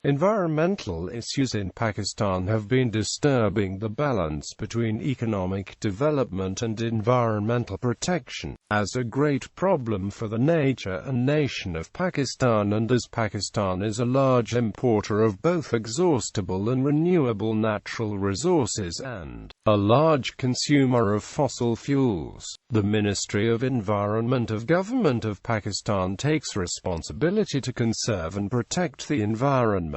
Environmental issues in Pakistan have been disturbing the balance between economic development and environmental protection, as a great problem for the nature and nation of Pakistan, and as Pakistan is a large importer of both exhaustible and renewable natural resources and a large consumer of fossil fuels. The Ministry of Environment of Government of Pakistan takes responsibility to conserve and protect the environment.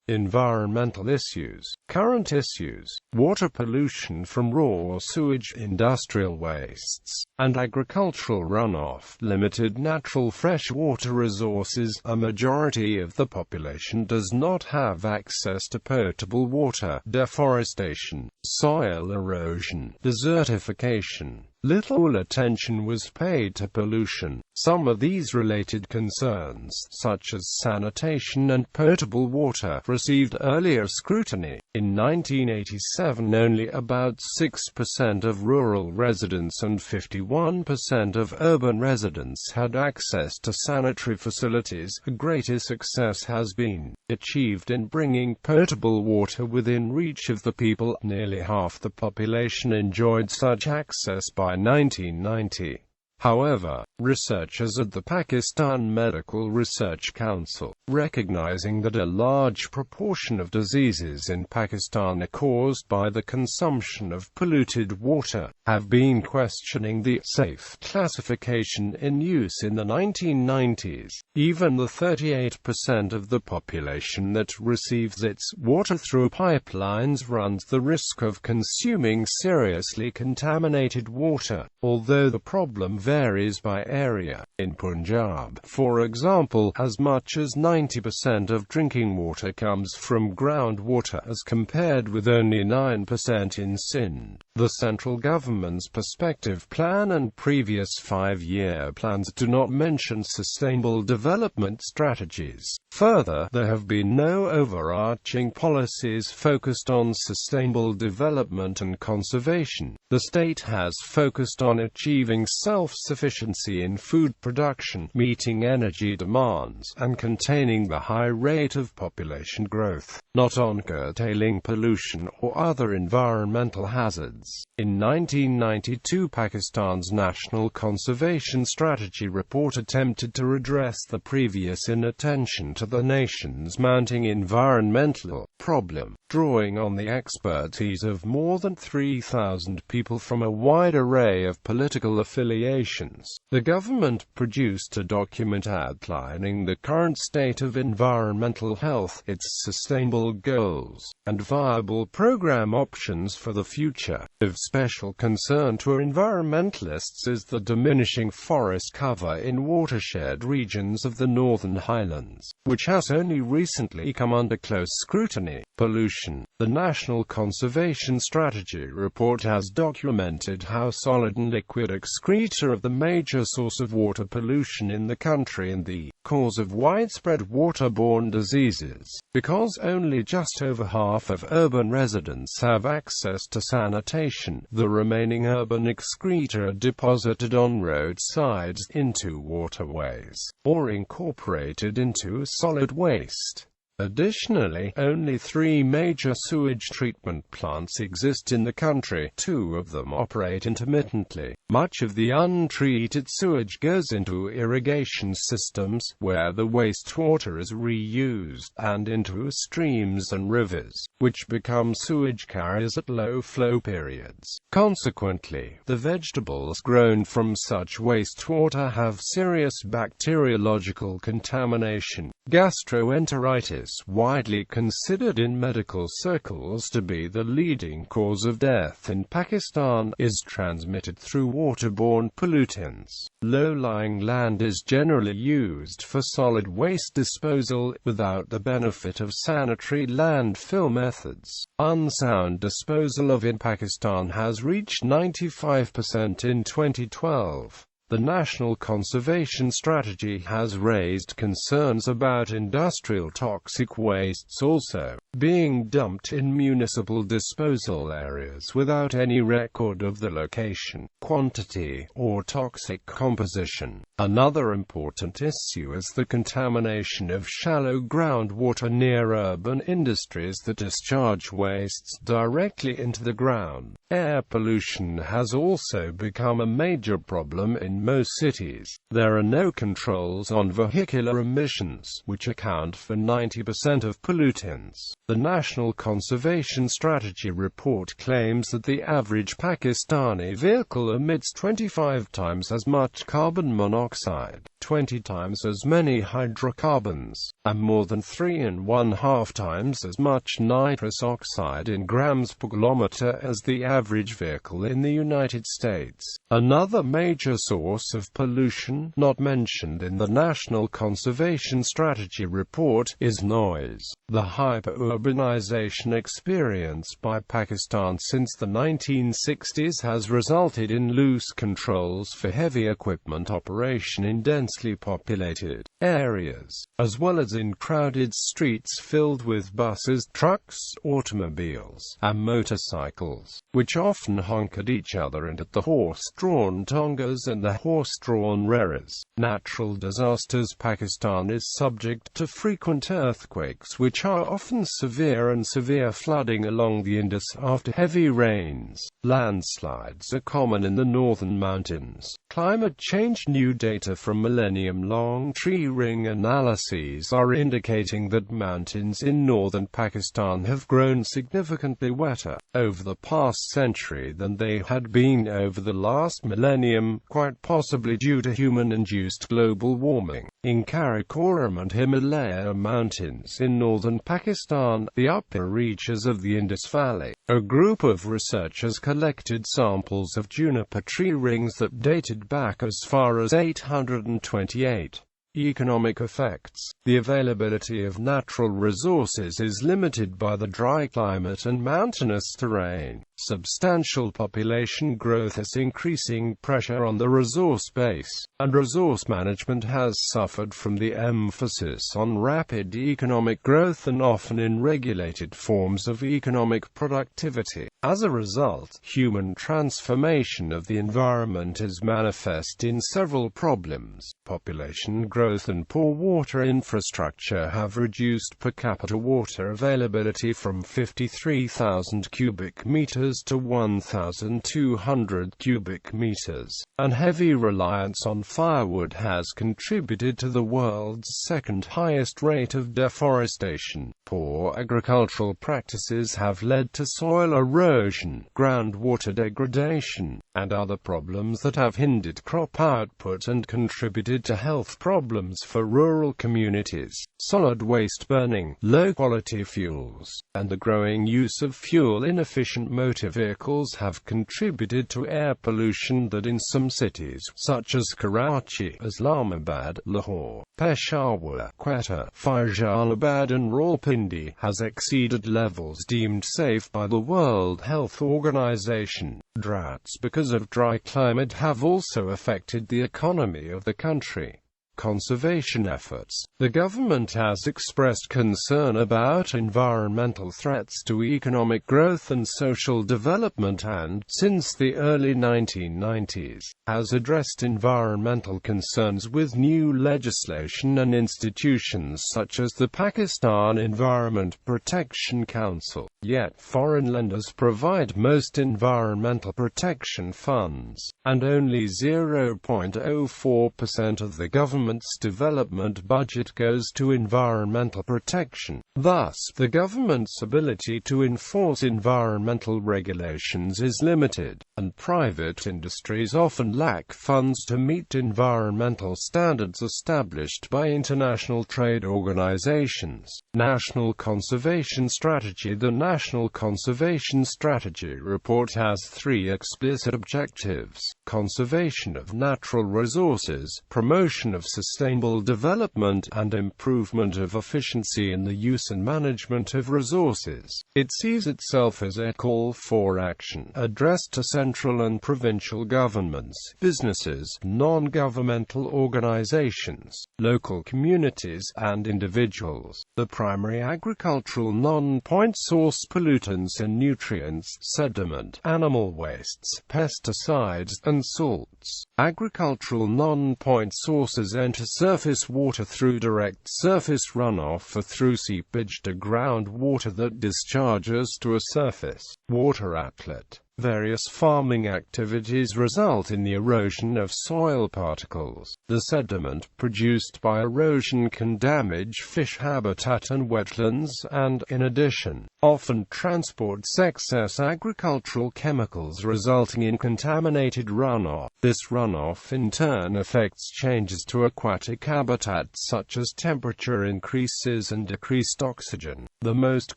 Environmental issues. Current issues: water pollution from raw sewage, industrial wastes, and agricultural runoff, limited natural freshwater resources. A majority of the population does not have access to potable water. Deforestation, soil erosion, desertification. Little attention was paid to pollution. Some of these related concerns, such as sanitation and potable water, received earlier scrutiny. In 1987, only about 6% of rural residents and 51% of urban residents had access to sanitary facilities. A greater success has been achieved in bringing potable water within reach of the people. Nearly half the population enjoyed such access by 1990. However, researchers at the Pakistan Medical Research Council, recognizing that a large proportion of diseases in Pakistan are caused by the consumption of polluted water, have been questioning the safe classification in use in the 1990s. Even the 38% of the population that receives its water through pipelines runs the risk of consuming seriously contaminated water, although the problem varies by area. In Punjab, for example, as much as 90% of drinking water comes from groundwater, as compared with only 9% in Sindh. The central government's perspective plan and previous 5-year plans do not mention sustainable development strategies. Further, there have been no overarching policies focused on sustainable development and conservation. The state has focused on achieving self-sufficiency in food production, meeting energy demands, and containing the high rate of population growth, not on curtailing pollution or other environmental hazards. In 1992, Pakistan's National Conservation Strategy report attempted to redress the previous inattention to the nation's mounting environmental problem, drawing on the expertise of more than 3,000 people from a wide array of political affiliations. The government produced a document outlining the current state of environmental health, its sustainable goals, and viable program options for the future. Of special concern to environmentalists is the diminishing forest cover in watershed regions of the Northern Highlands, which has only recently come under close scrutiny. Pollution. The National Conservation Strategy report has documented how solid and liquid excreta are the major source of water pollution in the country and the cause of widespread waterborne diseases. Because only just over half of urban residents have access to sanitation, the remaining urban excreta are deposited on roadsides, into waterways, or incorporated into solid waste. Additionally, only 3 major sewage treatment plants exist in the country. 2 of them operate intermittently. Much of the untreated sewage goes into irrigation systems, where the wastewater is reused, and into streams and rivers, which become sewage carriers at low flow periods. Consequently, the vegetables grown from such wastewater have serious bacteriological contamination. Gastroenteritis, widely considered in medical circles to be the leading cause of death in Pakistan, is transmitted through waterborne pollutants. Low-lying land is generally used for solid waste disposal, without the benefit of sanitary landfill methods. Unsound disposal of in Pakistan has reached 95% in 2012. The National Conservation Strategy has raised concerns about industrial toxic wastes also being dumped in municipal disposal areas without any record of the location, quantity, or toxic composition. Another important issue is the contamination of shallow groundwater near urban industries that discharge wastes directly into the ground. Air pollution has also become a major problem in most cities. There are no controls on vehicular emissions, which account for 90% of pollutants. The National Conservation Strategy report claims that the average Pakistani vehicle emits 25 times as much carbon monoxide, 20 times as many hydrocarbons, and more than 3.5 times as much nitrous oxide in grams per kilometer as the average vehicle in the United States. Another major source of pollution, not mentioned in the National Conservation Strategy report, is noise. The hyper-urbanization experienced by Pakistan since the 1960s has resulted in loose controls for heavy equipment operation in densely populated areas, as well as in crowded streets filled with buses, trucks, automobiles, and motorcycles, which often honk at each other and at the horse-drawn tongas and the horse-drawn reras. Natural disasters. Pakistan is subject to frequent earthquakes which are often severe, and severe flooding along the Indus after heavy rains. Landslides are common in the northern mountains. Climate change. New data from millennium-long tree ring analyses are indicating that mountains in northern Pakistan have grown significantly wetter over the past century than they had been over the last millennium, quite possibly due to human-induced global warming. In Karakoram and Himalaya mountains in northern Pakistan, the upper reaches of the Indus Valley, a group of researchers collected samples of juniper tree rings that dated back as far as 828. Economic effects. The availability of natural resources is limited by the dry climate and mountainous terrain. Substantial population growth is increasing pressure on the resource base, and resource management has suffered from the emphasis on rapid economic growth and often in regulated forms of economic productivity. As a result, human transformation of the environment is manifest in several problems. Population growth and poor water infrastructure have reduced per capita water availability from 53,000 cubic meters to 1,200 cubic meters, and heavy reliance on firewood has contributed to the world's second highest rate of deforestation. Poor agricultural practices have led to soil erosion, groundwater degradation, and other problems that have hindered crop output and contributed to health problems for rural communities. Solid waste burning, low-quality fuels, and the growing use of fuel-inefficient motor vehicles have contributed to air pollution that in some cities, such as Karachi, Islamabad, Lahore, Peshawar, Quetta, Faisalabad and Rawalpindi, has exceeded levels deemed safe by the World Health Organization. Droughts because of dry climate have also affected the economy of the country. Conservation efforts. The government has expressed concern about environmental threats to economic growth and social development and, since the early 1990s, has addressed environmental concerns with new legislation and institutions such as the Pakistan Environment Protection Council. Yet foreign lenders provide most environmental protection funds, and only 0.04% of the government's development budget goes to environmental protection. Thus, the government's ability to enforce environmental regulations is limited, and private industries often lack funds to meet environmental standards established by international trade organizations. National Conservation Strategy. The National Conservation Strategy report has 3 explicit objectives: conservation of natural resources, promotion of sustainable development, and improvement of efficiency in the use use and management of resources. It sees itself as a call for action, addressed to central and provincial governments, businesses, non-governmental organizations, local communities, and individuals. The primary agricultural non-point source pollutants and nutrients, sediment, animal wastes, pesticides, and salts. Agricultural non-point sources enter surface water through direct surface runoff or through seepage to groundwater that discharges to a surface water outlet. Various farming activities result in the erosion of soil particles. The sediment produced by erosion can damage fish habitat and wetlands and, in addition, often transports excess agricultural chemicals resulting in contaminated runoff. This runoff in turn affects changes to aquatic habitats such as temperature increases and decreased oxygen. The most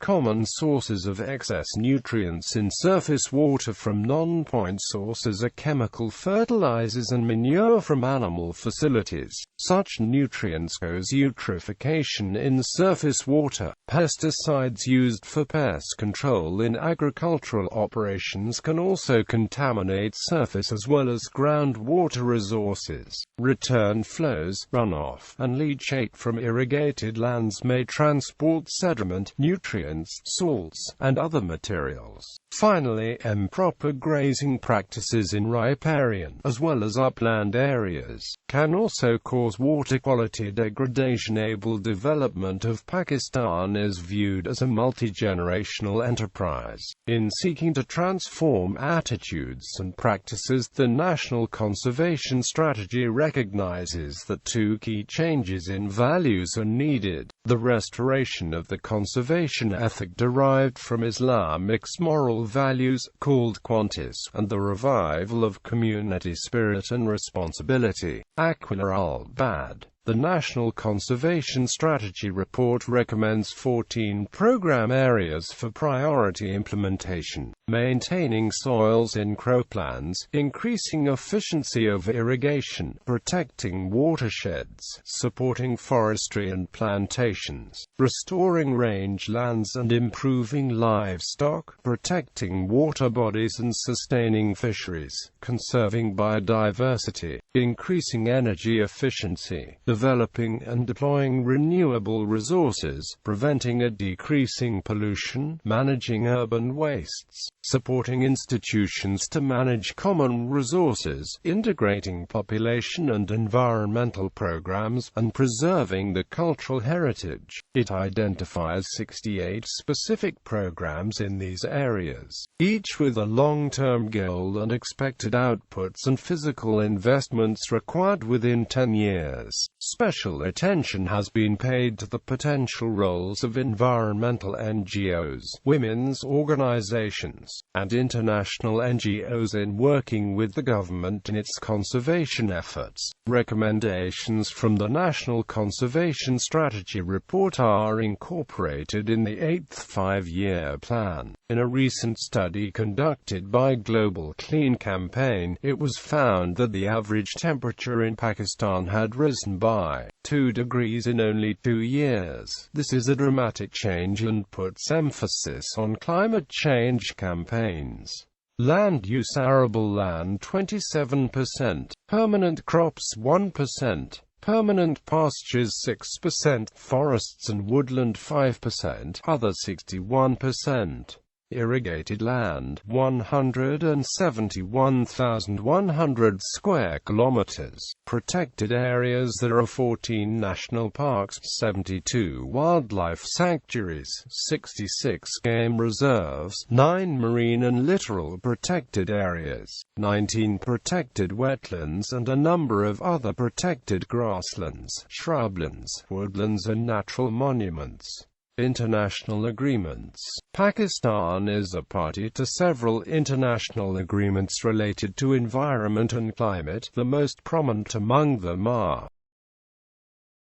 common sources of excess nutrients in surface water from non-point sources are chemical fertilizers and manure from animal facilities. Such nutrients cause eutrophication in surface water. Pesticides used for pest control in agricultural operations can also contaminate surface as well as groundwater resources. Return flows, runoff, and leachate from irrigated lands may transport sediment, nutrients, salts, and other materials. Finally, improper grazing practices in riparian, as well as upland areas, can also cause water quality degradation. Able development of Pakistan is viewed as a multi-generational enterprise. In seeking to transform attitudes and practices, the National Conservation Strategy recognizes that two key changes in values are needed: the restoration of the conservation ethic derived from Islamic's moral values, called quantis, and the revival of community spirit and responsibility. Aquila al-Bad. The National Conservation Strategy Report recommends 14 program areas for priority implementation: maintaining soils in croplands, increasing efficiency of irrigation, protecting watersheds, supporting forestry and plantations, restoring rangelands and improving livestock, protecting water bodies and sustaining fisheries, conserving biodiversity, increasing energy efficiency, developing and deploying renewable resources, preventing and decreasing pollution, managing urban wastes, supporting institutions to manage common resources, integrating population and environmental programs, and preserving the cultural heritage. It identifies 68 specific programs in these areas, each with a long-term goal and expected outputs and physical investments required within 10 years. Special attention has been paid to the potential roles of environmental NGOs, women's organizations, and international NGOs in working with the government in its conservation efforts. Recommendations from the National Conservation Strategy Report are incorporated in the 8th Five-Year Plan. In a recent study conducted by Global Clean Campaign, it was found that the average temperature in Pakistan had risen by 2 degrees in only 2 years. This is a dramatic change and puts emphasis on climate change campaigns. Land use: arable land 27%, permanent crops 1%, permanent pastures 6%, forests and woodland 5%, other 61%. Irrigated land 171,100 square kilometers. Protected areas: there are 14 national parks, 72 wildlife sanctuaries, 66 game reserves, 9 marine and littoral protected areas, 19 protected wetlands and a number of other protected grasslands, shrublands, woodlands and natural monuments. International agreements. Pakistan is a party to several international agreements related to environment and climate. The most prominent among them are